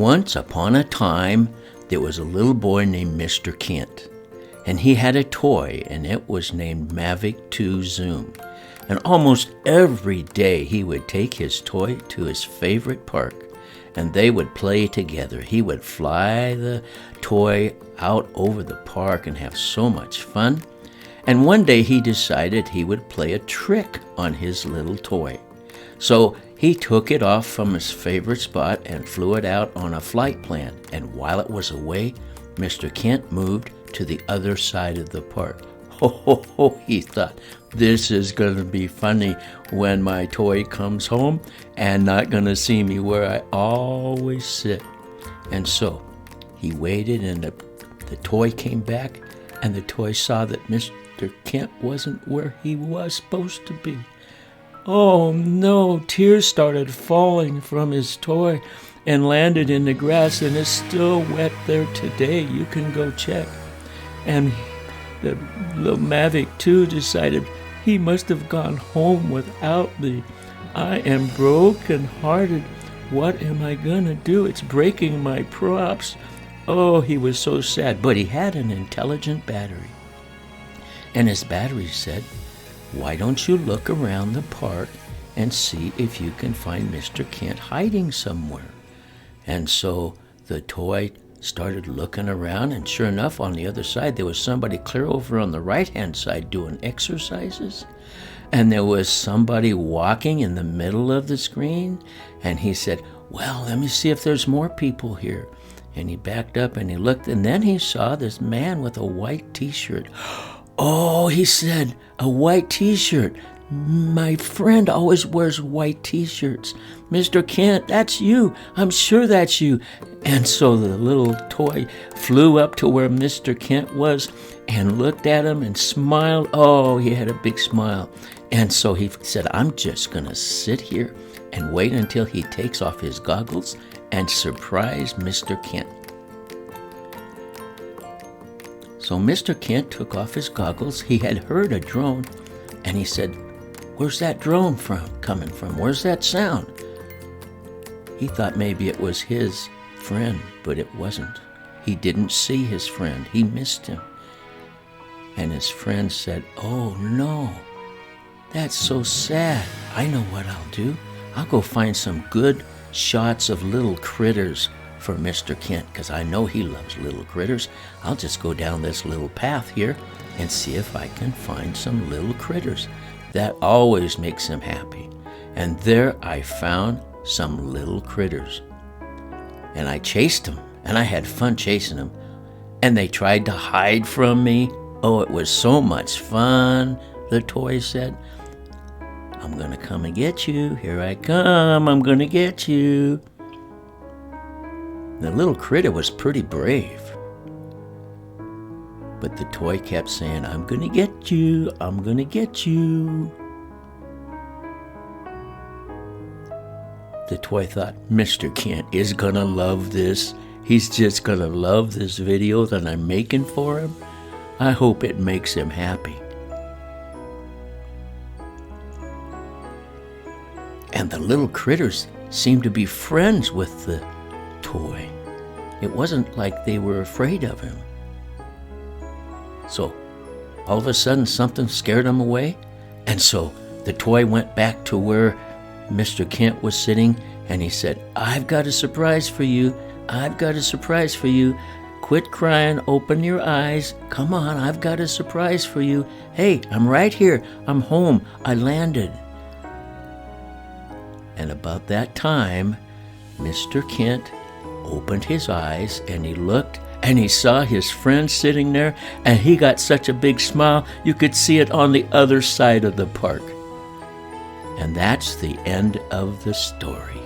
Once upon a time, there was a little boy named Mr. Kent, and he had a toy, and it was named Mavic 2 Zoom. And almost every day he would take his toy to his favorite park, and they would play together. He would fly the toy out over the park and have so much fun. And one day he decided he would play a trick on his little toy. So he took it off from his favorite spot and flew it out on a flight plan. And while it was away, Mr. Kent moved to the other side of the park. Ho, ho, ho, he thought, this is going to be funny when my toy comes home and not going to see me where I always sit. And so he waited, and the toy came back, and the toy saw that Mr. Kent wasn't where he was supposed to be. Oh no, tears started falling from his toy and landed in the grass, and it's still wet there today. You can go check. And the little Mavic 2 decided he must have gone home without me. I am broken hearted. What am I gonna do? It's breaking my props. Oh, he was so sad, but he had an intelligent battery. And his battery said, why don't you look around the park and see if you can find Mr. Kent hiding somewhere? And so the toy started looking around, and sure enough, on the other side, there was somebody clear over on the right-hand side doing exercises. And there was somebody walking in the middle of the screen. And he said, well, let me see if there's more people here. And he backed up and he looked, and then he saw this man with a white t-shirt. Oh, he said, a white t-shirt. My friend always wears white t-shirts. Mr. Kent, that's you. I'm sure that's you. And so the little toy flew up to where Mr. Kent was and looked at him and smiled. Oh, he had a big smile. And so he said, I'm just going to sit here and wait until he takes off his goggles and surprise Mr. Kent. So Mr. Kent took off his goggles. He had heard a drone, and he said, where's that drone coming from? Where's that sound? He thought maybe it was his friend, but it wasn't. He didn't see his friend. He missed him. And his friend said, oh no, that's so sad. I know what I'll do. I'll go find some good shots of little critters for Mr. Kent, because I know he loves little critters. I'll just go down this little path here and see if I can find some little critters. That always makes him happy. And there I found some little critters. And I chased them, and I had fun chasing them. And they tried to hide from me. Oh, it was so much fun, the toy said. I'm gonna come and get you. Here I come. I'm gonna get you. The little critter was pretty brave. But the toy kept saying, I'm gonna get you. I'm gonna get you. The toy thought, Mr. Kent is gonna love this. He's just gonna love this video that I'm making for him. I hope it makes him happy. And the little critters seemed to be friends with the toy. It wasn't like they were afraid of him. So all of a sudden something scared him away, and so the toy went back to where Mr. Kent was sitting, and he said, I've got a surprise for you. I've got a surprise for you. Quit crying, open your eyes. Come on, I've got a surprise for you. Hey, I'm right here. I'm home. I landed. And about that time, Mr. Kent opened his eyes, and he looked, and he saw his friend sitting there, and he got such a big smile, you could see it on the other side of the park. And that's the end of the story.